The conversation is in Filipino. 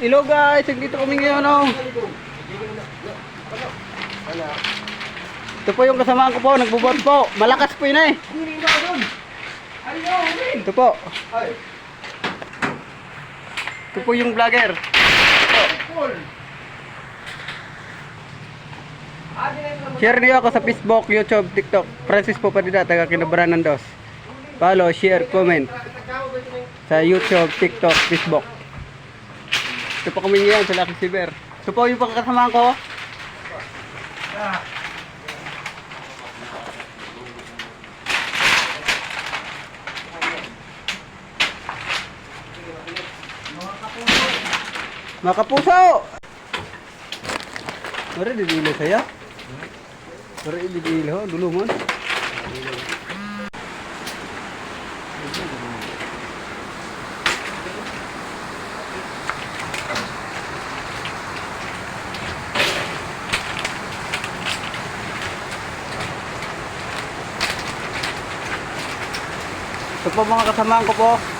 Hello guys, dito kami ngayon oh. Ito po yung kasamahan ko po, nagbubot po. Malakas po yun eh. Ito po. Ito po yung vlogger. Share niyo ako sa Facebook, YouTube, TikTok. Francis po Padilla, taga Kinabaran ng Dos. Follow, share, comment. Sa YouTube, TikTok, Facebook. Ito po kami ngayon sa Lucky Silver. Ito po yung pagkakasamahan ko. Mga kapuso! Mari didilo saya. Mari didilo, dulu mon. Ito po mga kasamahan ko po.